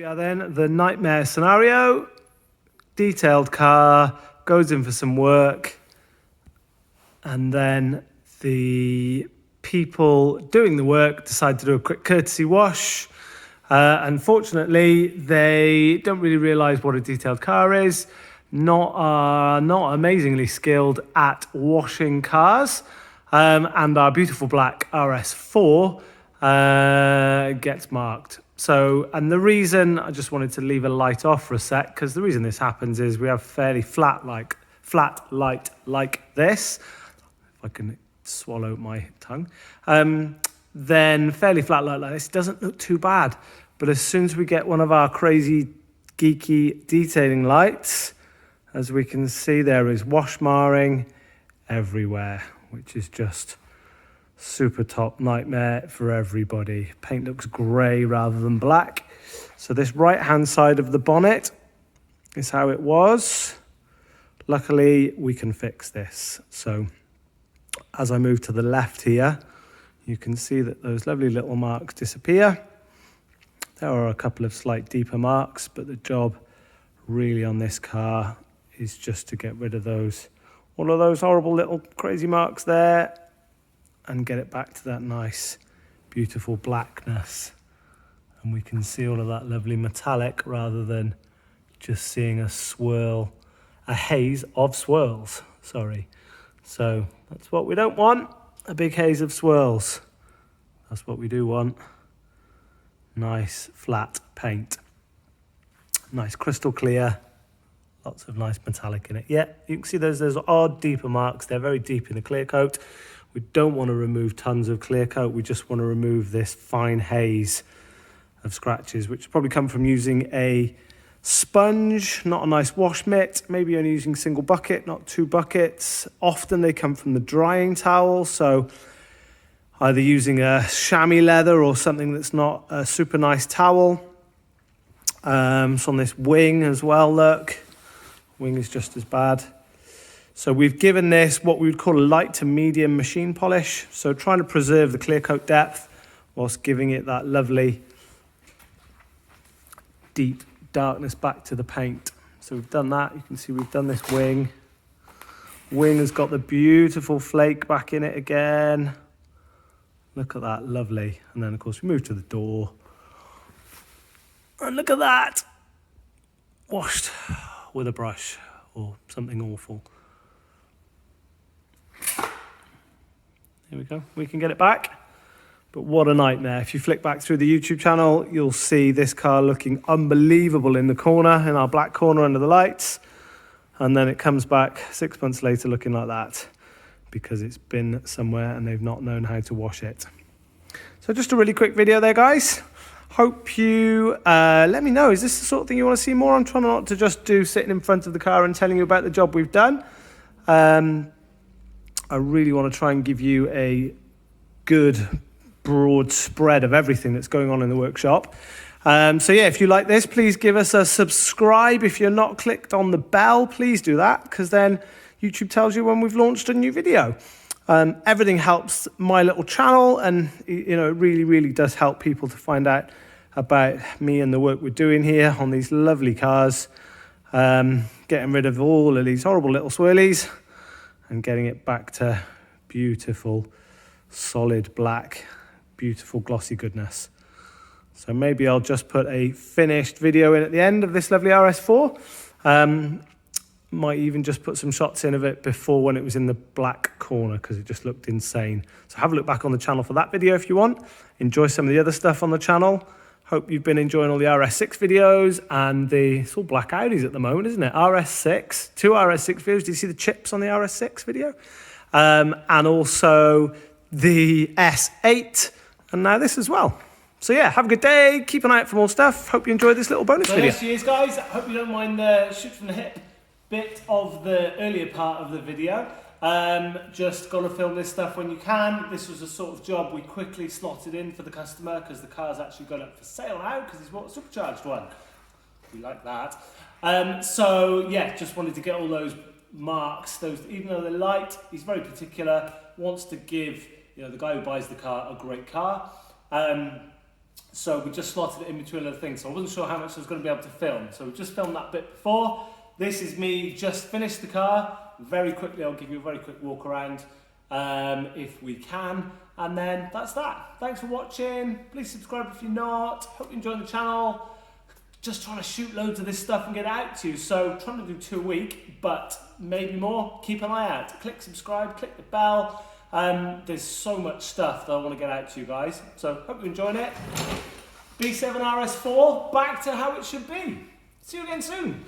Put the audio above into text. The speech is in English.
are then, the nightmare scenario. Detailed car, goes in for some work, and then the people doing the work decide to do a quick courtesy wash. Unfortunately, they don't really realise what a detailed car is, not amazingly skilled at washing cars, and our beautiful black RS4 gets marked. So, and the reason, I just wanted to leave a light off for a sec, because the reason this happens is we have fairly flat light like this. If I can swallow my tongue. Then fairly flat light like this doesn't look too bad. But as soon as we get one of our crazy geeky detailing lights, as we can see, there is wash marring everywhere, which is just super top nightmare for everybody. Paint looks grey rather than black. So this right hand side of the bonnet is how it was. Luckily we can fix this. So as I move to the left here, you can see that those lovely little marks disappear. There are a couple of slight deeper marks, but the job really on this car is just to get rid of those, all of those horrible little crazy marks there, and get it back to that nice, beautiful blackness. And we can see all of that lovely metallic rather than just seeing a swirl, a haze of swirls, sorry. So that's what we don't want, a big haze of swirls. That's what we do want. Nice flat paint. Nice crystal clear. Lots of nice metallic in it. Yeah, you can see those odd deeper marks. They're very deep in the clear coat. We don't want to remove tons of clear coat. We just want to remove this fine haze of scratches, which probably come from using a sponge, not a nice wash mitt, maybe only using single bucket, not 2 buckets. Often they come from the drying towel, so either using a chamois leather or something that's not a super nice towel. So on this wing as well, look, wing is just as bad. So we've given this what we would call a light to medium machine polish. So trying to preserve the clear coat depth whilst giving it that lovely deep darkness back to the paint. So we've done that. You can see we've done this wing. Wing has got the beautiful flake back in it again. Look at that, lovely. And then of course we move to the door. And look at that. Washed with a brush or something awful. Here we go, we can get it back. But what a nightmare. If you flick back through the YouTube channel, you'll see this car looking unbelievable in the corner, in our black corner under the lights. And then it comes back 6 months later looking like that because it's been somewhere and they've not known how to wash it. So just a really quick video there, guys. Hope you let me know, is this the sort of thing you want to see more? I'm trying not to just do sitting in front of the car and telling you about the job we've done. I really want to try and give you a good broad spread of everything that's going on in the workshop. So yeah, if you like this, please give us a subscribe. If you're not clicked on the bell, please do that, because then YouTube tells you when we've launched a new video. Everything helps my little channel, and you know, it really does help people to find out about me and the work we're doing here on these lovely cars, getting rid of all of these horrible little swirlies and getting it back to beautiful solid black, beautiful glossy goodness. So maybe I'll just put a finished video in at the end of this lovely RS4. Might even just put some shots in of it before when it was in the black corner, because it just looked insane. So have a look back on the channel for that video if you want. Enjoy some of the other stuff on the channel. Hope you've been enjoying all the RS6 videos, and it's all black Audis at the moment, isn't it? RS6, 2 RS6 videos. Did you see the chips on the RS6 video? And also the S8, and now this as well. So yeah, have a good day. Keep an eye out for more stuff. Hope you enjoyed this little bonus video. Cheers, guys. Hope you don't mind the shoot from the hip bit of the earlier part of the video. Just gonna film this stuff when you can. This was a sort of job we quickly slotted in for the customer because the car's actually gone up for sale now because he's bought a supercharged one. We like that. So yeah, just wanted to get all those marks. Those, even though they're light, he's very particular. Wants to give, you know, the guy who buys the car a great car. So we just slotted it in between other things. So I wasn't sure how much I was going to be able to film. So we just filmed that bit before. This is me just finished the car. Very quickly, I'll give you a very quick walk around if we can. And then that's that. Thanks for watching. Please subscribe if you're not. Hope you enjoy the channel. Just trying to shoot loads of this stuff and get it out to you. So trying to do 2 a week, but maybe more. Keep an eye out. Click subscribe, click the bell. There's so much stuff that I want to get out to you guys. So hope you're enjoying it. B7 RS4, back to how it should be. See you again soon.